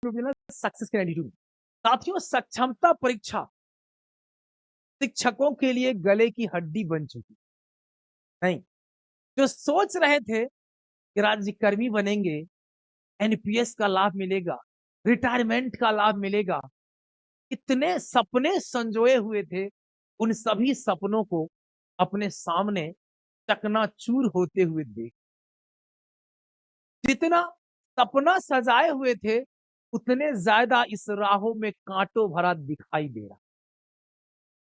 To be ना success के 92। साथियों, सक्षमता परीक्षा शिक्षकों के लिए गले की हड्डी बन चुकी नहीं। जो सोच रहे थे कि राज्यकर्मी बनेंगे, एनपीएस का लाभ मिलेगा, रिटायरमेंट का लाभ मिलेगा, इतने सपने संजोए हुए थे, उन सभी सपनों को अपने सामने चकनाचूर होते हुए देख। जितना सपना सजाए हुए थे, उतने ज्यादा इस राहों में कांटों भरा दिखाई दे रहा।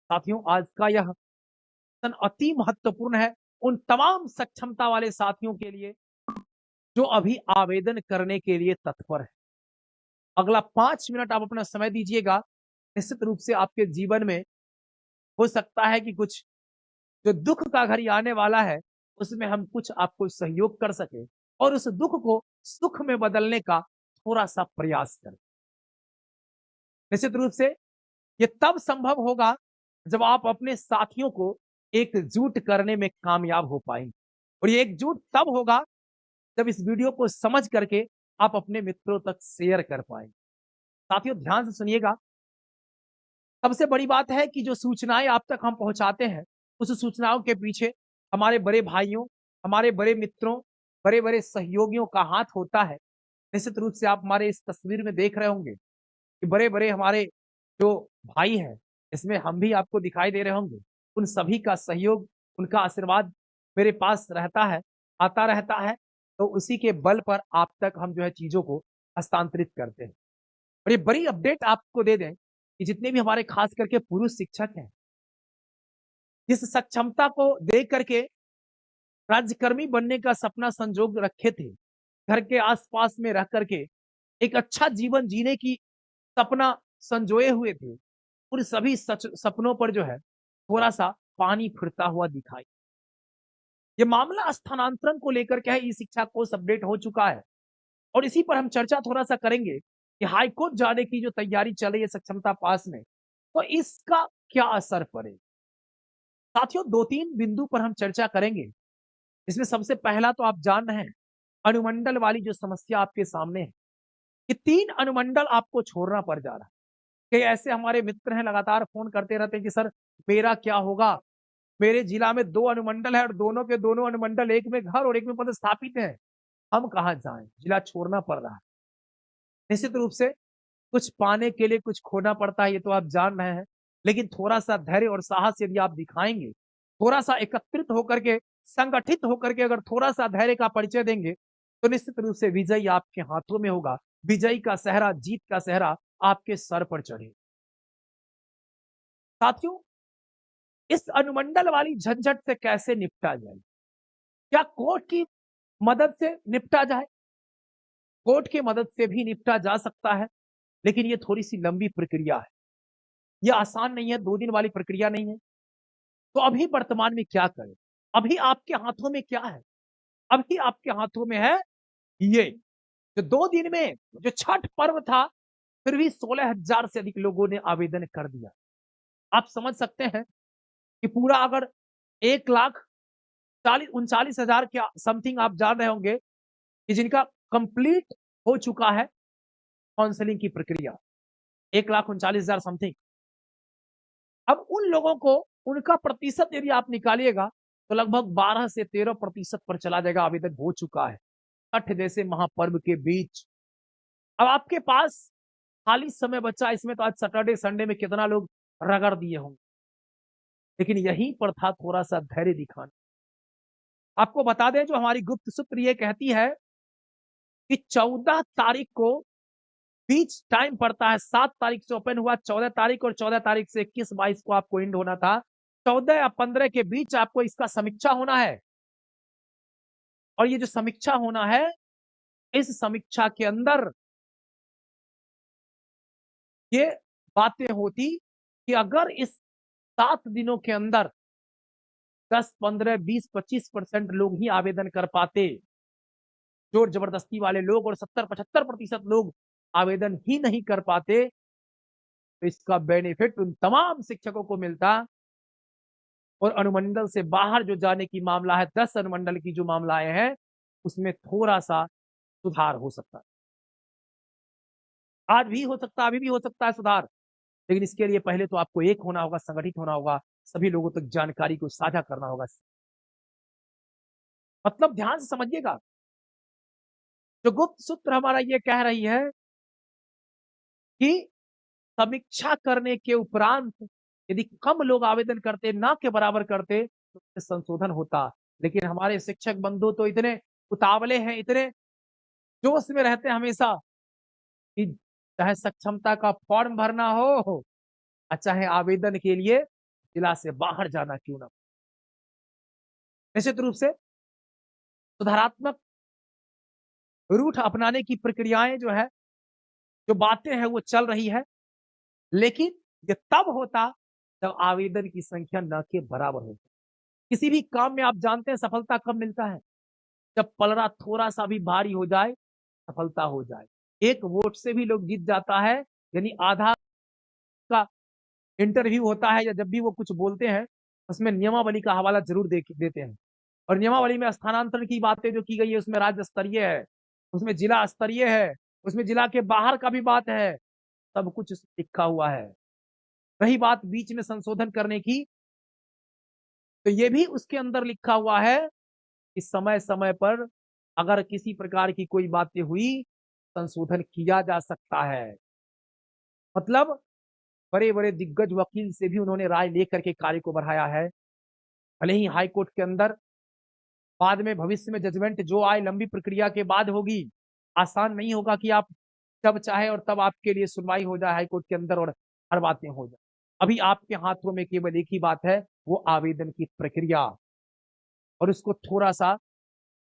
साथियों, आज का यह सेशन अति महत्वपूर्ण है उन तमाम सक्षमता वाले साथियों के लिए जो अभी आवेदन करने के लिए तत्पर है। अगला 5 मिनट आप अपना समय दीजिएगा। निश्चित रूप से आपके जीवन में हो सकता है कि कुछ जो दुख का घड़ी आने वाला है, उसमें हम कुछ आपको सहयोग कर सके और उस दुख को सुख में बदलने का थोड़ा सा प्रयास करें। निश्चित रूप से ये तब संभव होगा जब आप अपने साथियों को एकजुट करने में कामयाब हो पाएंगे, और ये एकजुट तब होगा जब इस वीडियो को समझ करके आप अपने मित्रों तक शेयर कर पाएंगे। साथियों, ध्यान से सुनिएगा। सबसे बड़ी बात है कि जो सूचनाएं आप तक हम पहुंचाते हैं, उस सूचनाओं के पीछे हमारे बड़े भाइयों, हमारे बड़े मित्रों, बड़े बड़े सहयोगियों का हाथ होता है। निश्चित रूप से आप हमारे इस तस्वीर में देख रहे होंगे कि बड़े बड़े हमारे जो भाई हैं, इसमें हम भी आपको दिखाई दे रहे होंगे। उन सभी का सहयोग, उनका आशीर्वाद मेरे पास रहता है, आता रहता है। तो उसी के बल पर आप तक हम जो है चीजों को हस्तांतरित करते हैं। और ये बड़ी अपडेट आपको दे दें कि जितने भी हमारे खास करके पुरुष शिक्षक हैं, जिस सक्षमता को देख करके राज्यकर्मी बनने का सपना संजोग रखे थे, घर के आसपास में रह करके एक अच्छा जीवन जीने की सपना संजोए हुए थे, उन सभी सपनों पर जो है थोड़ा सा पानी फिरता हुआ दिखाई। ये मामला स्थानांतरण को लेकर के है, ई शिक्षा कोर्स अपडेट हो चुका है और इसी पर हम चर्चा थोड़ा सा करेंगे कि हाईकोर्ट जाने की जो तैयारी चल रही है सक्षमता पास में, तो इसका क्या असर पड़े। साथियों, 2-3 बिंदु पर हम चर्चा करेंगे। इसमें सबसे पहला तो आप जान रहे हैं, अनुमंडल वाली जो समस्या आपके सामने है कि 3 अनुमंडल आपको छोड़ना पड़ जा रहा है। कई ऐसे हमारे मित्र हैं, लगातार फोन करते रहते हैं कि सर मेरा क्या होगा, मेरे जिला में 2 अनुमंडल है और दोनों के दोनों अनुमंडल, एक में घर और एक में पदस्थापित है, हम कहाँ जाएं, जिला छोड़ना पड़ रहा है। निश्चित रूप से कुछ पाने के लिए कुछ खोना पड़ता है, ये तो आप जान रहे हैं। लेकिन थोड़ा सा धैर्य और साहस यदि आप दिखाएंगे, थोड़ा सा एकत्रित होकर के, संगठित होकर के अगर थोड़ा सा धैर्य का परिचय देंगे, तो निश्चित रूप से विजय आपके हाथों में होगा। विजयी का सेहरा, जीत का सेहरा आपके सर पर चढ़े। साथियों, इस अनुमंडल वाली झंझट से कैसे निपटा जाए? क्या कोर्ट की मदद से निपटा जाए? कोर्ट की मदद से भी निपटा जा सकता है, लेकिन ये थोड़ी सी लंबी प्रक्रिया है, ये आसान नहीं है, 2 दिन वाली प्रक्रिया नहीं है। तो अभी वर्तमान में क्या करें? अभी आपके हाथों में क्या है? अभी आपके हाथों में है ये, जो 2 दिन में जो छठ पर्व था, फिर भी 16,000 से अधिक लोगों ने आवेदन कर दिया। आप समझ सकते हैं कि पूरा अगर 1,39,000 के समथिंग आप जान रहे होंगे कि जिनका कंप्लीट हो चुका है काउंसलिंग की प्रक्रिया, 1,39,000 समथिंग। अब उन लोगों को, उनका प्रतिशत यदि आप निकालिएगा तो लगभग 12 से 13% पर चला जाएगा, आवेदन हो चुका है छठ जैसे महापर्व के बीच। अब आपके पास खाली समय बचा, इसमें तो आज सैटरडे संडे में कितना लोग रगड़ दिए होंगे, लेकिन यहीं पर था थोड़ा सा धैर्य दिखाना। आपको बता दें, जो हमारी गुप्त सूत्र ये कहती है कि 14 तारीख को बीच टाइम पड़ता है, 7 तारीख से ओपन हुआ, 14 तारीख और 14 तारीख से 21-22 को आपको एंड होना था। 14 या 15 के बीच आपको इसका समीक्षा होना है, और ये जो समीक्षा होना है, इस समीक्षा के अंदर ये बातें होती कि अगर इस 7 दिनों के अंदर 10, 15, 20, 25% लोग ही आवेदन कर पाते, जोर जबरदस्ती वाले लोग, और 70-75% लोग आवेदन ही नहीं कर पाते, तो इसका बेनिफिट उन तमाम शिक्षकों को मिलता। और अनुमंडल से बाहर जो जाने की मामला है, 10 अनुमंडल की जो मामलाएं हैं, उसमें थोड़ा सा सुधार हो सकता है। आज भी हो सकता है, अभी भी हो सकता है सुधार, लेकिन इसके लिए पहले तो आपको एक होना होगा, संगठित होना होगा, सभी लोगों तक जानकारी को साझा करना होगा। मतलब ध्यान से समझिएगा, जो गुप्त सूत्र हमारा ये कह रही है कि समीक्षा करने के उपरांत यदि कम लोग आवेदन करते, ना के बराबर करते, तो संशोधन होता। लेकिन हमारे शिक्षक बंधु तो इतने उतावले हैं, इतने जोश में रहते हैं हमेशा कि चाहे सक्षमता का फॉर्म भरना हो और चाहे आवेदन के लिए जिला से बाहर जाना क्यों ना। निश्चित रूप से सुधारात्मक रूट अपनाने की प्रक्रियाएं जो है, जो बातें हैं वो चल रही है, लेकिन ये तब होता जब आवेदन की संख्या न के बराबर होती। किसी भी काम में आप जानते हैं सफलता कब मिलता है? जब पलड़ा थोड़ा सा भी भारी हो जाए, सफलता हो जाए। एक वोट से भी लोग जीत जाता है, यानी आधा का इंटरव्यू होता है या जब भी वो कुछ बोलते हैं, उसमें नियमावली का हवाला जरूर देते हैं। और नियमावली में स्थानांतरण की बातें जो की गई है उसमें राज्य स्तरीय है, उसमें जिला स्तरीय है, उसमें जिला के बाहर का भी बात है, सब कुछ लिखा हुआ है। रही बात बीच में संशोधन करने की, तो ये भी उसके अंदर लिखा हुआ है कि समय समय पर अगर किसी प्रकार की कोई बातें हुई, संशोधन किया जा सकता है। मतलब बड़े बड़े दिग्गज वकील से भी उन्होंने राय लेकर के कार्य को बढ़ाया है। भले ही हाई कोर्ट के अंदर बाद में भविष्य में जजमेंट जो आए लंबी प्रक्रिया के बाद होगी, आसान नहीं होगा कि आप जब चाहे और तब आपके लिए सुनवाई हो जाए हाई कोर्ट के अंदर और हर बातें हो जाए। अभी आपके हाथों में केवल एक ही बात है, वो आवेदन की प्रक्रिया, और उसको थोड़ा सा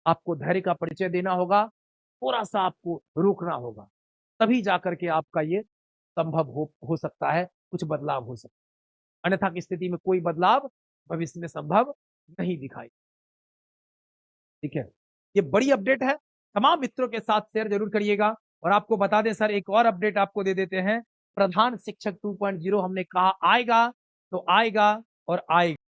आपको धैर्य का परिचय देना होगा, थोड़ा सा आपको रोकना होगा, तभी जाकर के आपका ये संभव हो सकता है, कुछ बदलाव हो सकता है। अन्यथा की स्थिति में कोई बदलाव भविष्य में संभव नहीं दिखाई। ठीक है, ये बड़ी अपडेट है, तमाम मित्रों के साथ शेयर जरूर करिएगा। और आपको बता दें सर, एक और अपडेट आपको दे देते हैं, प्रधान शिक्षक 2.0 हमने कहा आएगा तो आएगा और आएगा।